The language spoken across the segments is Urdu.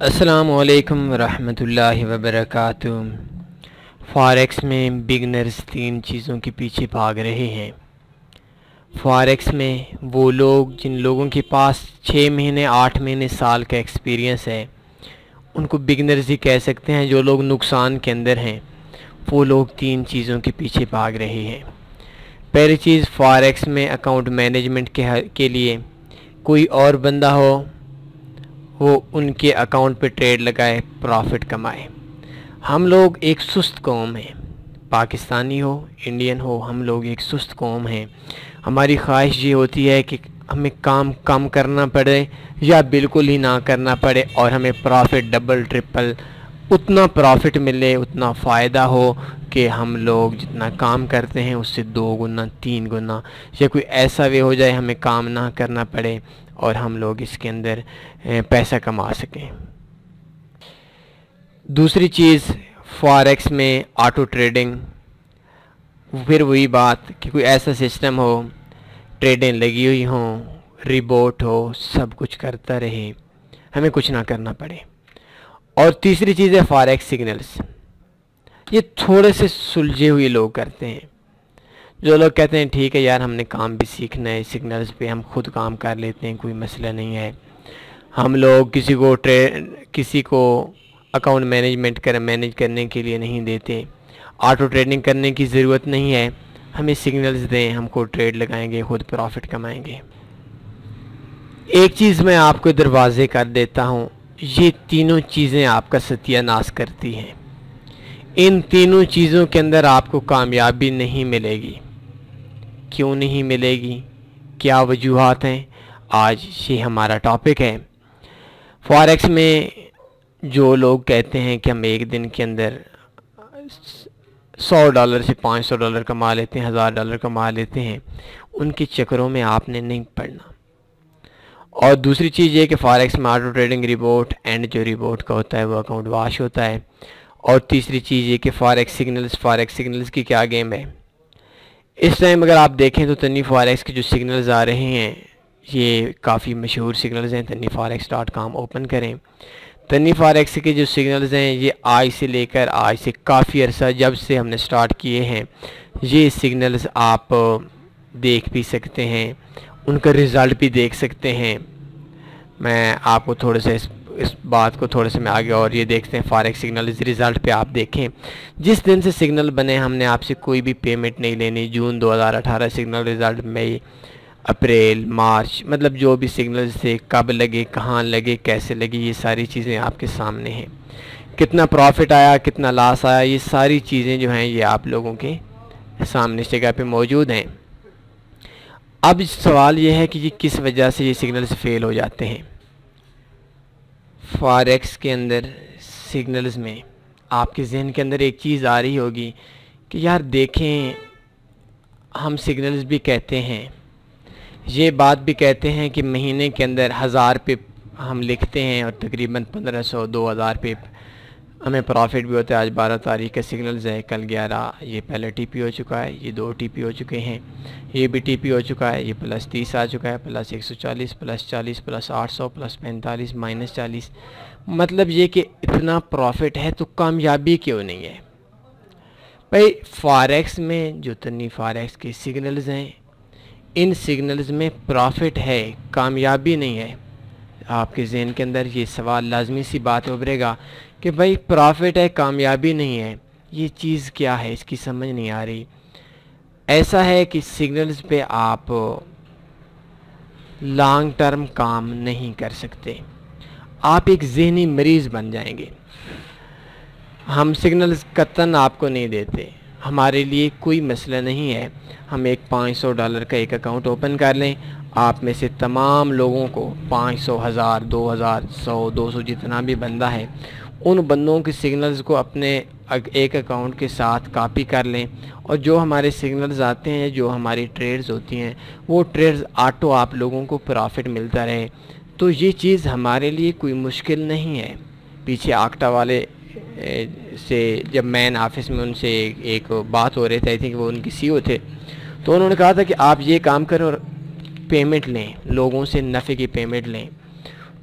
السلام علیکم ورحمۃ اللہ وبرکاتہ۔ فاریکس میں بگنرز تین چیزوں کے پیچھے بھاگ رہے ہیں۔ فاریکس میں وہ لوگ جن لوگوں کے پاس 6 مہینے 8 مہینے سال کا ایکسپیرینس ہے ان کو بگنرز ہی کہہ سکتے ہیں۔ جو لوگ نقصان کے اندر ہیں وہ لوگ تین چیزوں کے پیچھے بھاگ رہے ہیں۔ پہلی چیز، فاریکس میں اکاؤنٹ مینجمنٹ کے لیے کوئی اور بندہ ہو، وہ ان کے اکاؤنٹ پہ ٹریڈ لگائے، پرافٹ کمائے۔ ہم لوگ ایک سست قوم ہیں، پاکستانی ہو انڈین ہو، ہم لوگ ایک سست قوم ہیں۔ ہماری خواہش یہ ہوتی ہے کہ ہمیں کام کم کرنا پڑے یا بالکل ہی نہ کرنا پڑے اور ہمیں پرافٹ ڈبل ٹرپل اتنا پرافٹ ملے، اتنا فائدہ ہو کہ ہم لوگ جتنا کام کرتے ہیں اس سے 2 گنا 3 گنا یا کوئی ایسا وے ہو جائے ہمیں کام نہ کرنا پڑے اور ہم لوگ اس کے اندر پیسہ کما سکیں۔ دوسری چیز، فاریکس میں آٹو ٹریڈنگ، پھر وہی بات کہ کوئی ایسا سسٹم ہو، ٹریڈیں لگی ہوئی ہوں، ریبوٹ ہو، سب کچھ کرتا رہے، ہمیں کچھ نہ کرنا پڑے۔ اور تیسری چیز ہے فاریکس سگنلز۔ یہ تھوڑے سے سلجھے ہوئے لوگ کرتے ہیں، جو لوگ کہتے ہیں ٹھیک ہے یار ہم نے کام بھی سیکھنا ہے، سگنلز پہ ہم خود کام کر لیتے ہیں، کوئی مسئلہ نہیں ہے۔ ہم لوگ کسی کو اکاؤنٹ مینیج کرنے کے لیے نہیں دیتے، آٹو ٹریڈنگ کرنے کی ضرورت نہیں ہے، ہمیں سگنلز دیں، ہم کو ٹریڈ لگائیں گے، خود پروفٹ کمائیں گے۔ ایک چیز میں آپ کو دروازے کر دیتا ہوں، یہ تینوں چیزیں آپ کا ستیہ ناش کرتی ہیں۔ ان تینوں چیزوں کے اندر آپ کو کامیابی نہیں ملے گی۔ کیوں نہیں ملے گی؟ کیا وجوہات ہیں؟ آج یہ ہمارا ٹاپک ہے۔ فاریکس میں جو لوگ کہتے ہیں کہ ہم ایک دن کے اندر $100 سے $500 کما لیتے ہیں، $1000 کما لیتے ہیں، ان کے چکروں میں آپ نے نہیں پڑنا۔ اور دوسری چیز یہ کہ فاریکس میں آٹو ٹریڈنگ ریبوٹ اینڈ جو ریبوٹ کا ہوتا ہے وہ اکاؤنٹ واش ہوتا ہے۔ اور تیسری چیز یہ کہ فاریکس سگنلز کی کیا گیم ہے۔ اس ٹائم اگر آپ دیکھیں تو تنی فاریکس کے جو سگنلز آ رہے ہیں یہ کافی مشہور سگنلز ہیں۔ tanniforex.com اوپن کریں۔ تنی فاریکس کے جو سگنلز ہیں یہ آج سے کافی عرصہ جب سے ہم نے سٹارٹ کیے ہیں، یہ سگنلز آپ دیکھ بھی سکتے ہیں، ان کا رزلٹ بھی دیکھ سکتے ہیں۔ میں آپ کو تھوڑے سے اس بات کو تھوڑے سے میں آگے اور یہ دیکھتے ہیں فاریکس سگنلز رزلٹ پہ آپ دیکھیں۔ جس دن سے سگنل بنے ہم نے آپ سے کوئی بھی پیمنٹ نہیں لینی۔ جون 2018 سگنل رزلٹ، مئی، اپریل، مارچ، مطلب جو بھی سگنلز تھے، کب لگے، کہاں لگے، کیسے لگے، یہ ساری چیزیں آپ کے سامنے ہیں۔ کتنا پروفٹ آیا، کتنا لاس آیا، یہ ساری چیزیں جو ہیں یہ آپ لوگوں کے سامنے اس جگہ پہ موجود ہیں۔ اب سوال یہ ہے کہ یہ کس وجہ سے یہ سگنلز فیل ہو جاتے ہیں۔ فاریکس کے اندر سگنلز میں آپ کے ذہن کے اندر ایک چیز آ رہی ہوگی کہ یار دیکھیں ہم سگنلز بھی کہتے ہیں، یہ بات بھی کہتے ہیں کہ مہینے کے اندر 1000 پپ ہم لکھتے ہیں اور تقریباً 1500 2000 پپ ہمیں پروفٹ بھی ہوتا ہے۔ آج 12 تاریخ کا سگنلز ہے، کل 11، یہ پہلے ٹی پی ہو چکا ہے، یہ 2 ٹی پی ہو چکے ہیں، یہ بھی ٹی پی ہو چکا ہے، یہ +30 آ چکا ہے، +140 +40 +800 +45 -40۔ مطلب یہ کہ اتنا پروفٹ ہے تو کامیابی کیوں نہیں ہے؟ بھائی فاریکس میں جو تنی فاریکس کے سگنلز ہیں ان سگنلز میں پروفٹ ہے، کامیابی نہیں ہے۔ آپ کے ذہن کے اندر یہ سوال لازمی سی بات ابھرے گا کہ بھائی پروفٹ ہے، کامیابی نہیں ہے، یہ چیز کیا ہے؟ اس کی سمجھ نہیں آ رہی۔ ایسا ہے کہ سگنلز پہ آپ لانگ ٹرم کام نہیں کر سکتے، آپ ایک ذہنی مریض بن جائیں گے۔ ہم سگنلز قطعاً آپ کو نہیں دیتے، ہمارے لیے کوئی مسئلہ نہیں ہے، ہم ایک $500 کا ایک اکاؤنٹ اوپن کر لیں، آپ میں سے تمام لوگوں کو 500 1000 2000 100 200 جتنا بھی بندہ ہے ان بندوں کے سگنلز کو اپنے ایک اکاؤنٹ کے ساتھ کاپی کر لیں، اور جو ہمارے سگنلز آتے ہیں، جو ہماری ٹریڈز ہوتی ہیں، وہ ٹریڈز آٹو آپ لوگوں کو پرافٹ ملتا رہے، تو یہ چیز ہمارے لیے کوئی مشکل نہیں ہے۔ پیچھے آکٹا والے سے جب مین آفس میں ان سے ایک بات ہو رہی تھی کہ وہ ان کی سی او تھے، تو انہوں نے کہا تھا کہ آپ یہ کام کریں اور پیمنٹ لیں، لوگوں سے نفع کی پیمنٹ لیں۔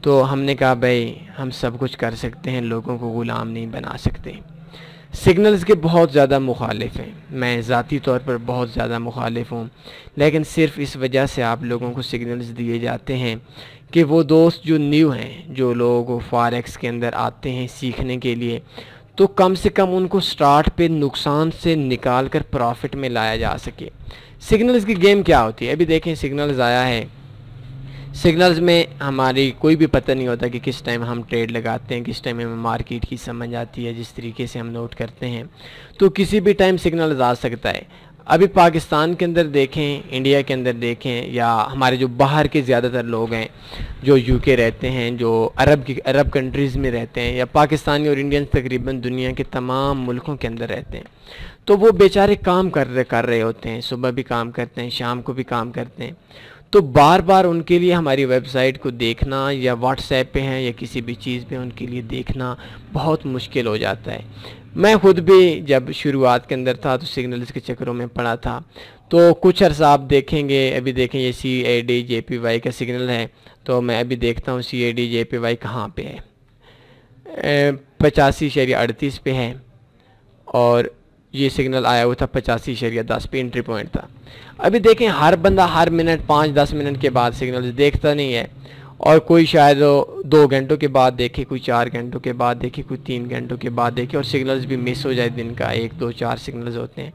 تو ہم نے کہا بھائی ہم سب کچھ کر سکتے ہیں، لوگوں کو غلام نہیں بنا سکتے۔ سگنلز کے بہت زیادہ مخالف ہیں، میں ذاتی طور پر بہت زیادہ مخالف ہوں، لیکن صرف اس وجہ سے آپ لوگوں کو سگنلز دیے جاتے ہیں کہ وہ دوست جو نیو ہیں، جو لوگ فاریکس کے اندر آتے ہیں سیکھنے کے لیے، تو کم سے کم ان کو سٹارٹ پہ نقصان سے نکال کر پروفٹ میں لایا جا سکے۔ سگنلز کی گیم کیا ہوتی ہے؟ ابھی دیکھیں سگنلز آیا ہے، سگنلز میں ہماری کوئی بھی پتہ نہیں ہوتا کہ کس ٹائم ہم ٹریڈ لگاتے ہیں، کس ٹائم ہمیں مارکیٹ کی سمجھ آتی ہے، جس طریقے سے ہم نوٹ کرتے ہیں، تو کسی بھی ٹائم سگنلز آ سکتا ہے۔ ابھی پاکستان کے اندر دیکھیں، انڈیا کے اندر دیکھیں، یا ہمارے جو باہر کے زیادہ تر لوگ ہیں جو یو کے رہتے ہیں، جو عرب کنٹریز میں رہتے ہیں، یا پاکستانی اور انڈین تقریباً دنیا کے تمام ملکوں کے اندر رہتے ہیں، تو وہ بیچارے کام کر رہے ہوتے ہیں، صبح بھی کام کرتے ہیں، شام کو بھی کام کرتے ہیں، تو بار بار ان کے لیے ہماری ویب سائٹ کو دیکھنا، یا واٹس ایپ پہ ہیں یا کسی بھی چیز پہ ان کے لیے دیکھنا بہت مشکل ہو جاتا ہے۔ میں خود بھی جب شروعات کے اندر تھا تو سگنلز کے چکروں میں پڑا تھا، تو کچھ عرصہ آپ دیکھیں گے، ابھی دیکھیں یہ CAD/JPY کا سگنل ہے، تو میں ابھی دیکھتا ہوں CAD/JPY کہاں پہ ہے، 85.38 پہ ہے، اور یہ سگنل آیا ہوا تھا 85.10 پہ، انٹری پوائنٹ تھا۔ ابھی دیکھیں ہر بندہ ہر منٹ 5-10 منٹ کے بعد سگنلز دیکھتا نہیں ہے، اور کوئی شاید 2 گھنٹوں کے بعد دیکھے، کوئی 4 گھنٹوں کے بعد دیکھے، کوئی 3 گھنٹوں کے بعد دیکھے، اور سگنلز بھی مس ہو جائے، دن کا 1-2-4 سگنلز ہوتے ہیں،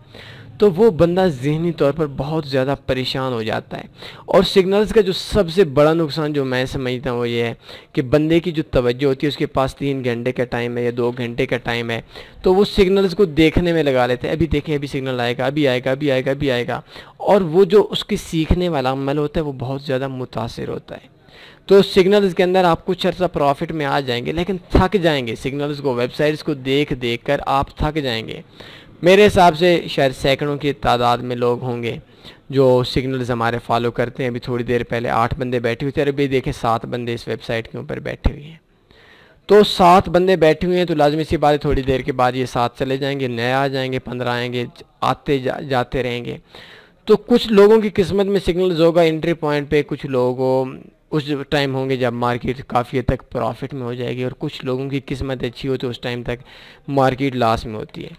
تو وہ بندہ ذہنی طور پر بہت زیادہ پریشان ہو جاتا ہے۔ اور سگنلز کا جو سب سے بڑا نقصان جو میں سمجھتا ہوں وہ یہ ہے کہ بندے کی جو توجہ ہوتی ہے، اس کے پاس 3 گھنٹے کا ٹائم ہے یا 2 گھنٹے کا ٹائم ہے، تو وہ سگنلز کو دیکھنے میں لگا لیتے ہیں، ابھی دیکھیں ابھی سگنل آئے گا، ابھی آئے گا، ابھی آئے گا، ابھی آئے گا، اور وہ جو اس کے سیکھنے والا عمل ہوتا ہے وہ بہت زیادہ متاثر ہوتا ہے۔ تو سگنلز کے اندر آپ کچھ عرصہ پروفٹ میں آ جائیں گے، لیکن تھک جائیں گے، سگنلز کو، ویب سائٹس کو دیکھ کر آپ تھک جائیں گے۔ میرے حساب سے شاید سینکڑوں کی تعداد میں لوگ ہوں گے جو سگنلز ہمارے فالو کرتے ہیں۔ ابھی تھوڑی دیر پہلے 8 بندے بیٹھے ہوئے تھے، اور ابھی دیکھیں 7 بندے اس ویب سائٹ کے اوپر بیٹھے ہوئے ہیں۔ تو 7 بندے بیٹھے ہوئے ہیں، تو لازمی سی بات ہے تھوڑی دیر کے بعد یہ 7 چلے جائیں گے، نئے آ جائیں گے، 15 آئیں گے، آتے جاتے رہیں گے۔ تو کچھ لوگوں کی قسمت میں سگنلز ہوگا انٹری پوائنٹ پہ، کچھ لوگوں اس ٹائم ہوں گے جب مارکیٹ کافی حد تک پروفٹ میں ہو جائے گی، اور کچھ لوگوں کی قسمت اچھی ہو تو اس ٹائم تک مارکیٹ لاس میں ہوتی ہے۔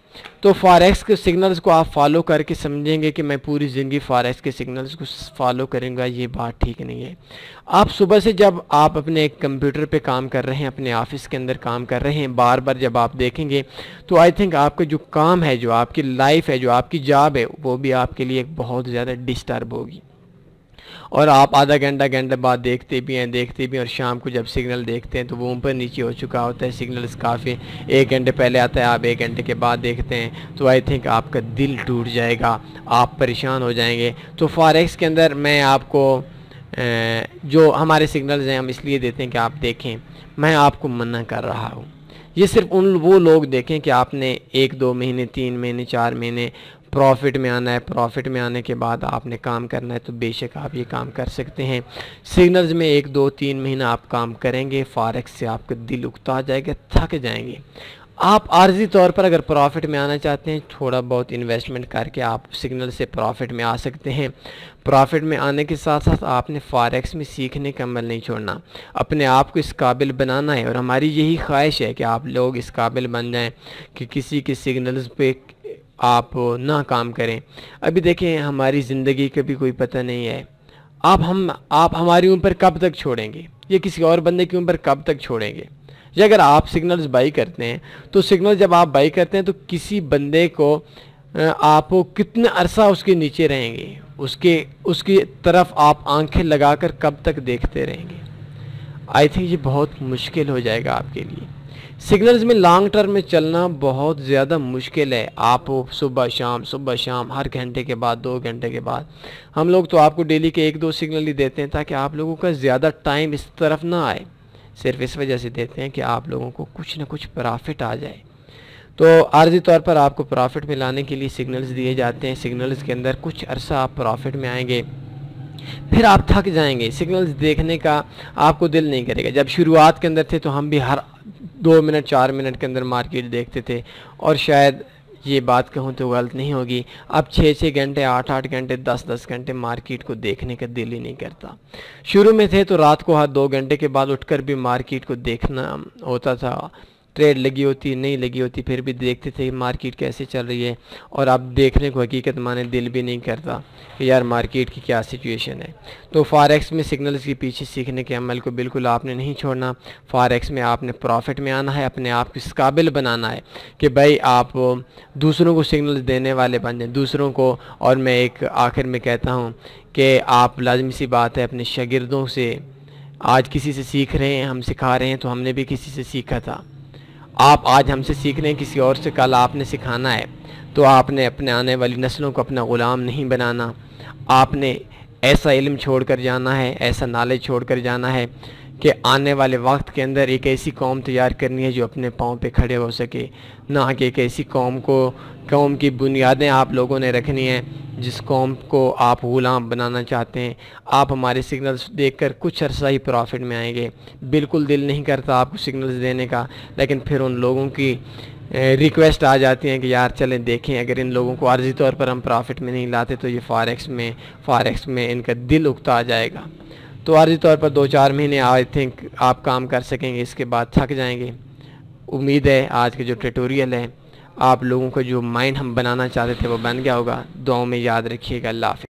تو فاریکس کے سگنلز کو آپ فالو کر کے سمجھیں گے کہ میں پوری زندگی فاریکس کے سگنلز کو فالو کروں گا، یہ بات ٹھیک نہیں ہے۔ آپ صبح سے جب آپ اپنے کمپیوٹر پہ کام کر رہے ہیں، اپنے آفس کے اندر کام کر رہے ہیں، بار بار جب آپ دیکھیں گے تو آئی تھنک آپ کا جو کام ہے، جو آپ کی لائف ہے، جو آپ کی جاب ہے، وہ بھی آپ کے لیے ایک بہت زیادہ ڈسٹرب ہوگی۔ اور آپ آدھا گھنٹہ بعد دیکھتے بھی ہیں، اور شام کو جب سگنل دیکھتے ہیں تو وہ اوپر نیچے ہو چکا ہوتا ہے، سگنلز کافی 1 گھنٹے پہلے آتا ہے، آپ 1 گھنٹے کے بعد دیکھتے ہیں، تو آئی تھنک آپ کا دل ٹوٹ جائے گا، آپ پریشان ہو جائیں گے۔ تو فاریکس کے اندر میں آپ کو جو ہمارے سگنلز ہیں ہم اس لیے دیتے ہیں کہ آپ دیکھیں، میں آپ کو منع کر رہا ہوں، یہ صرف وہ لوگ دیکھیں کہ آپ نے 1-2 مہینے، 3 مہینے، 4 مہینے پروفٹ میں آنا ہے، پروفٹ میں آنے کے بعد آپ نے کام کرنا ہے، تو بے شک آپ یہ کام کر سکتے ہیں۔ سگنلز میں 1-2-3 مہینہ آپ کام کریں گے، فاریکس سے آپ کا دل اکتا جائے گا، تھک جائیں گے۔ آپ عارضی طور پر اگر پروفٹ میں آنا چاہتے ہیں، تھوڑا بہت انویسٹمنٹ کر کے آپ سگنل سے پروفٹ میں آ سکتے ہیں۔ پروفٹ میں آنے کے ساتھ ساتھ آپ نے فاریکس میں سیکھنے کا عمل نہیں چھوڑنا، اپنے آپ کو اس قابل بنانا ہے، اور ہماری یہی خواہش ہے کہ آپ لوگ اس قابل بن جائیں کہ کسی کے سگنلز پہ آپ نہ کام کریں۔ ابھی دیکھیں ہماری زندگی کا بھی کوئی پتہ نہیں ہے، آپ ہماری اوپر کب تک چھوڑیں گے، یہ کسی اور بندے کے اوپر کب تک چھوڑیں گے۔ یا اگر آپ سگنلز بائی کرتے ہیں تو سگنل جب آپ بائی کرتے ہیں تو کسی بندے کو آپ کتنا عرصہ اس کے نیچے رہیں گے، اس کی طرف آپ آنکھیں لگا کر کب تک دیکھتے رہیں گے۔ آئی تھنک یہ بہت مشکل ہو جائے گا آپ کے لیے۔ سگنلز میں لانگ ٹرم میں چلنا بہت زیادہ مشکل ہے، آپ صبح شام ہر گھنٹے کے بعد 2 گھنٹے کے بعد، ہم لوگ تو آپ کو ڈیلی کے 1-2 سگنل ہی دیتے ہیں تاکہ آپ لوگوں کا زیادہ ٹائم اس طرف نہ آئے، صرف اس وجہ سے دیتے ہیں کہ آپ لوگوں کو کچھ نہ کچھ پرافٹ آ جائے۔ تو عارضی طور پر آپ کو پرافٹ میں لانے کے لیے سگنلز دیے جاتے ہیں، سگنلز کے اندر کچھ عرصہ آپ پرافٹ میں آئیں گے، پھر آپ تھک جائیں گے، سگنلز دیکھنے کا آپ کو دل نہیں کرے گا۔ جب شروعات کے اندر تھے تو ہم بھی ہر 2 منٹ 4 منٹ کے اندر مارکیٹ دیکھتے تھے، اور شاید یہ بات کہوں تو غلط نہیں ہوگی، اب 6 گھنٹے 8 گھنٹے 10 گھنٹے مارکیٹ کو دیکھنے کا دل ہی نہیں کرتا۔ شروع میں تھے تو رات کو 2 گھنٹے کے بعد اٹھ کر بھی مارکیٹ کو دیکھنا ہوتا تھا، ٹریڈ لگی ہوتی نہیں لگی ہوتی پھر بھی دیکھتے تھے مارکیٹ کیسے چل رہی ہے، اور اب دیکھنے کو حقیقت مانے دل بھی نہیں کرتا کہ یار مارکیٹ کی کیا سچویشن ہے۔ تو فاریکس میں سگنلز کے پیچھے سیکھنے کے عمل کو بالکل آپ نے نہیں چھوڑنا، فاریکس میں آپ نے پروفٹ میں آنا ہے، اپنے آپ کو اس قابل بنانا ہے کہ بھائی آپ دوسروں کو سگنلز دینے والے بن جائیں دوسروں کو۔ اور میں ایک آخر میں کہتا ہوں کہ آپ لازمی سی بات ہے اپنے شاگردوں سے، آج کسی سے سیکھ رہے ہیں، ہم سکھا رہے ہیں تو ہم نے بھی کسی سے سیکھا تھا، آپ آج ہم سے سیکھ رہے ہیں کسی اور سے، کل آپ نے سکھانا ہے، تو آپ نے اپنے آنے والی نسلوں کو اپنا غلام نہیں بنانا، آپ نے ایسا علم چھوڑ کر جانا ہے، ایسا نالج چھوڑ کر جانا ہے کہ آنے والے وقت کے اندر ایک ایسی قوم تیار کرنی ہے جو اپنے پاؤں پہ کھڑے ہو سکے، نہ کہ ایک ایسی قوم کی بنیادیں آپ لوگوں نے رکھنی ہیں جس قوم کو آپ غلام بنانا چاہتے ہیں۔ آپ ہمارے سگنلز دیکھ کر کچھ عرصہ ہی پروفٹ میں آئیں گے، بالکل دل نہیں کرتا آپ کو سگنلز دینے کا، لیکن پھر ان لوگوں کی ریکویسٹ آ جاتی ہیں کہ یار چلیں دیکھیں اگر ان لوگوں کو عارضی طور پر ہم پروفٹ میں نہیں لاتے تو یہ فارکس میں ان کا دل اکتا جائے گا۔ تو عارضی طور پر 2-4 مہینے آئی تھنک آپ کام کر سکیں گے، اس کے بعد تھک جائیں گے۔ امید ہے آج کے جو ٹیٹوریل ہے آپ لوگوں کو جو مائنڈ ہم بنانا چاہتے تھے وہ بن گیا ہوگا۔ دعاؤں میں یاد رکھیے گا۔ اللہ حافظ۔